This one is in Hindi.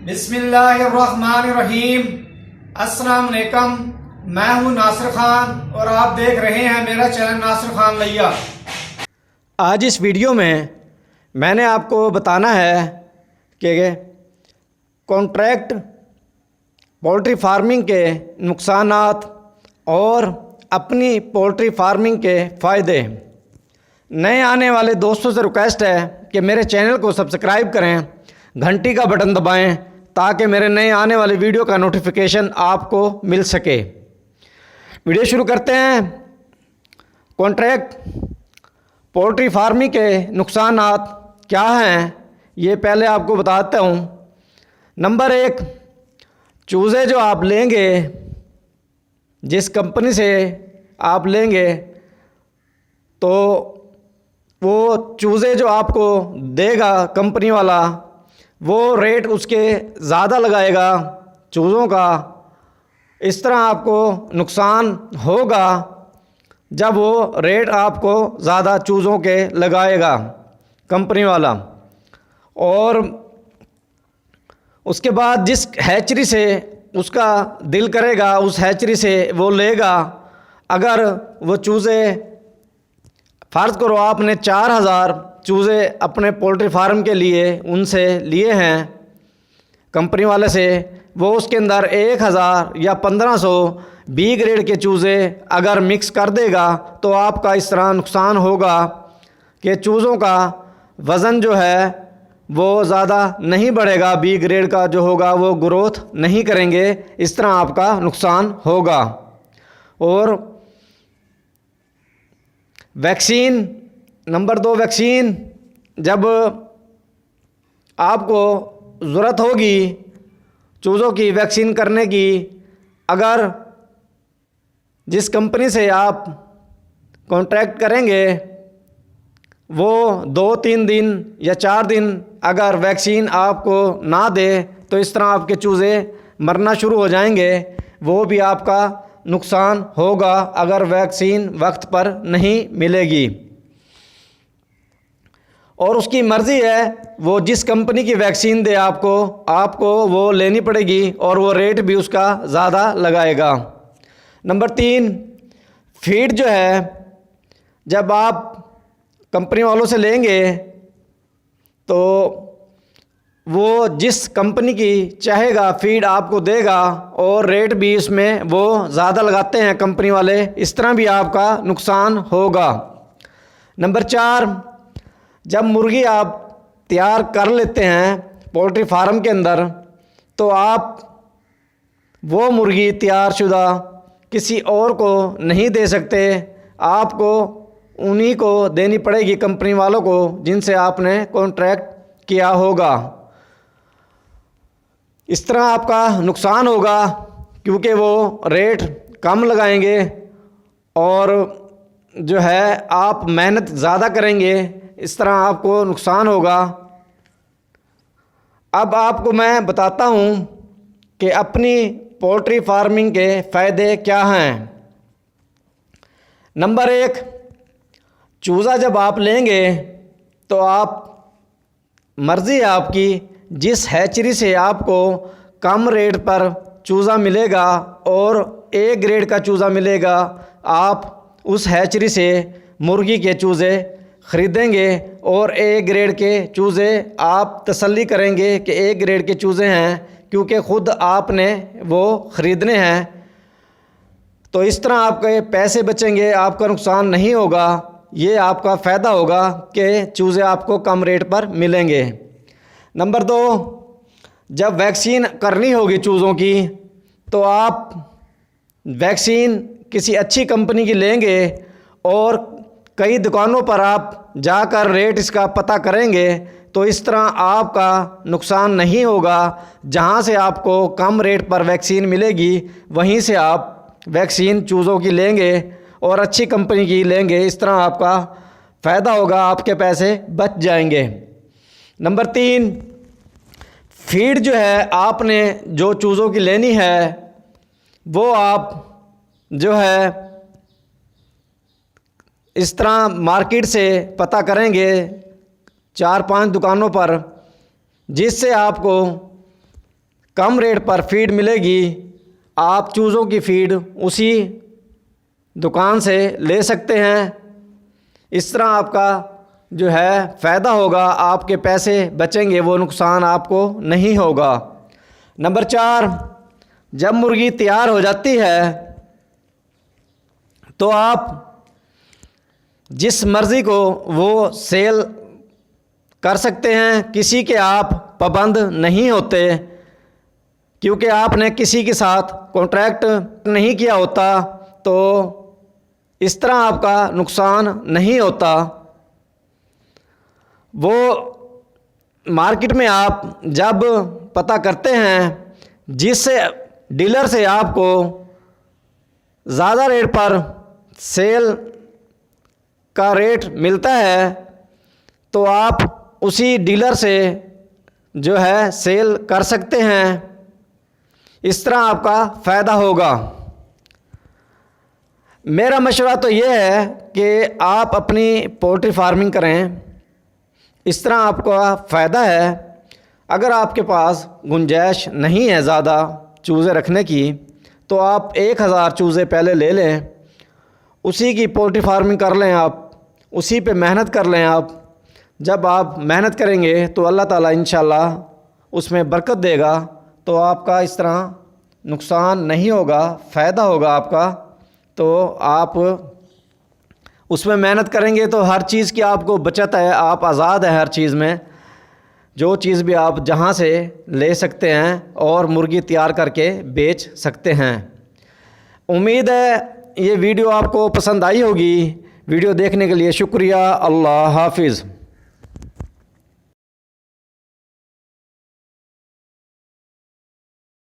बिस्मिल्लाहिर्रहमानिर्रहीम। अस्सलाम वालेकुम। मैं हूं नासिर खान और आप देख रहे हैं मेरा चैनल नासिर खान लैया। आज इस वीडियो में मैंने आपको बताना है कि कॉन्ट्रैक्ट पोल्ट्री फार्मिंग के नुकसानात और अपनी पोल्ट्री फार्मिंग के फ़ायदे। नए आने वाले दोस्तों से रिक्वेस्ट है कि मेरे चैनल को सब्सक्राइब करें, घंटी का बटन दबाएं ताकि मेरे नए आने वाले वीडियो का नोटिफिकेशन आपको मिल सके। वीडियो शुरू करते हैं। कॉन्ट्रैक्ट पोल्ट्री फार्मिंग के नुकसानात क्या हैं ये पहले आपको बताता हूँ। नंबर 1, चूज़े जो आप लेंगे, जिस कंपनी से आप लेंगे तो वो चूज़े जो आपको देगा कंपनी वाला, वो रेट उसके ज़्यादा लगाएगा चूज़ों का। इस तरह आपको नुकसान होगा जब वो रेट आपको ज़्यादा चूज़ों के लगाएगा कंपनी वाला। और उसके बाद जिस हैचरी से उसका दिल करेगा उस हैचरी से वो लेगा। अगर वो चूज़े, फ़र्ज़ करो आपने 4000 चूज़े अपने पोल्ट्री फार्म के लिए उनसे लिए हैं कंपनी वाले से, वो उसके अंदर 1000 या 1500 बी ग्रेड के चूज़े अगर मिक्स कर देगा तो आपका इस तरह नुकसान होगा कि चूज़ों का वज़न जो है वो ज़्यादा नहीं बढ़ेगा, बी ग्रेड का जो होगा वो ग्रोथ नहीं करेंगे। इस तरह आपका नुकसान होगा। और वैक्सीन, नंबर 2, वैक्सीन जब आपको ज़रूरत होगी चूज़ों की वैक्सीन करने की, अगर जिस कंपनी से आप कॉन्ट्रैक्ट करेंगे वो 2-3 दिन या 4 दिन अगर वैक्सीन आपको ना दे तो इस तरह आपके चूज़े मरना शुरू हो जाएंगे। वो भी आपका नुकसान होगा अगर वैक्सीन वक्त पर नहीं मिलेगी। और उसकी मर्ज़ी है वो जिस कंपनी की वैक्सीन दे आपको वो लेनी पड़ेगी और वो रेट भी उसका ज़्यादा लगाएगा। नंबर 3, फीड जो है जब आप कंपनी वालों से लेंगे तो वो जिस कंपनी की चाहेगा फीड आपको देगा और रेट भी इसमें वो ज़्यादा लगाते हैं कंपनी वाले। इस तरह भी आपका नुकसान होगा। नंबर 4, जब मुर्गी आप तैयार कर लेते हैं पोल्ट्री फार्म के अंदर तो आप वो मुर्गी तैयार शुदा किसी और को नहीं दे सकते, आपको उन्हीं को देनी पड़ेगी, कंपनी वालों को जिनसे आपने कॉन्ट्रैक्ट किया होगा। इस तरह आपका नुकसान होगा क्योंकि वो रेट कम लगाएंगे और जो है आप मेहनत ज़्यादा करेंगे। इस तरह आपको नुकसान होगा। अब आपको मैं बताता हूँ कि अपनी पोल्ट्री फार्मिंग के फ़ायदे क्या हैं। नंबर 1, चूज़ा जब आप लेंगे तो आप मर्ज़ी है आपकी, जिस हैचरी से आपको कम रेट पर चूज़ा मिलेगा और ए ग्रेड का चूज़ा मिलेगा, आप उस हैचरी से मुर्गी के चूज़े ख़रीदेंगे और ए ग्रेड के चूज़े आप तसल्ली करेंगे कि ए ग्रेड के चूज़े हैं क्योंकि ख़ुद आपने वो ख़रीदने हैं। तो इस तरह आपके पैसे बचेंगे, आपका नुकसान नहीं होगा। ये आपका फ़ायदा होगा कि चूज़े आपको कम रेट पर मिलेंगे। नंबर 2, जब वैक्सीन करनी होगी चूज़ों की तो आप वैक्सीन किसी अच्छी कंपनी की लेंगे और कई दुकानों पर आप जाकर रेट इसका पता करेंगे तो इस तरह आपका नुकसान नहीं होगा। जहां से आपको कम रेट पर वैक्सीन मिलेगी वहीं से आप वैक्सीन चूज़ों की लेंगे और अच्छी कंपनी की लेंगे। इस तरह आपका फ़ायदा होगा, आपके पैसे बच जाएंगे। नंबर 3, फीड जो है आपने जो चूज़ों की लेनी है वो आप जो है इस तरह मार्केट से पता करेंगे 4-5 दुकानों पर, जिससे आपको कम रेट पर फीड मिलेगी, आप चूज़ों की फीड उसी दुकान से ले सकते हैं। इस तरह आपका जो है फ़ायदा होगा, आपके पैसे बचेंगे, वो नुकसान आपको नहीं होगा। नंबर 4, जब मुर्गी तैयार हो जाती है तो आप जिस मर्ज़ी को वो सेल कर सकते हैं, किसी के आप पाबंद नहीं होते, क्योंकि आपने किसी के साथ कॉन्ट्रैक्ट नहीं किया होता, तो इस तरह आपका नुकसान नहीं होता। वो मार्केट में आप जब पता करते हैं, जिस डीलर से आपको ज़्यादा रेट पर सेल का रेट मिलता है, तो आप उसी डीलर से जो है सेल कर सकते हैं। इस तरह आपका फ़ायदा होगा। मेरा मशवरा तो ये है कि आप अपनी पोल्ट्री फार्मिंग करें, इस तरह आपका फ़ायदा है। अगर आपके पास गुंजाइश नहीं है ज़्यादा चूज़े रखने की, तो आप 1000 चूज़े पहले ले लें, उसी की पोल्ट्री फार्मिंग कर लें, आप उसी पे मेहनत कर लें। आप जब आप मेहनत करेंगे तो अल्लाह ताला इंशाल्लाह उसमें बरकत देगा, तो आपका इस तरह नुकसान नहीं होगा, फ़ायदा होगा आपका। तो आप उसमें मेहनत करेंगे तो हर चीज़ की आपको बचत है, आप आज़ाद है हर चीज़ में। जो चीज़ भी आप जहाँ से ले सकते हैं और मुर्गी तैयार करके बेच सकते हैं। उम्मीद है ये वीडियो आपको पसंद आई होगी। वीडियो देखने के लिए शुक्रिया। अल्लाह हाफिज़।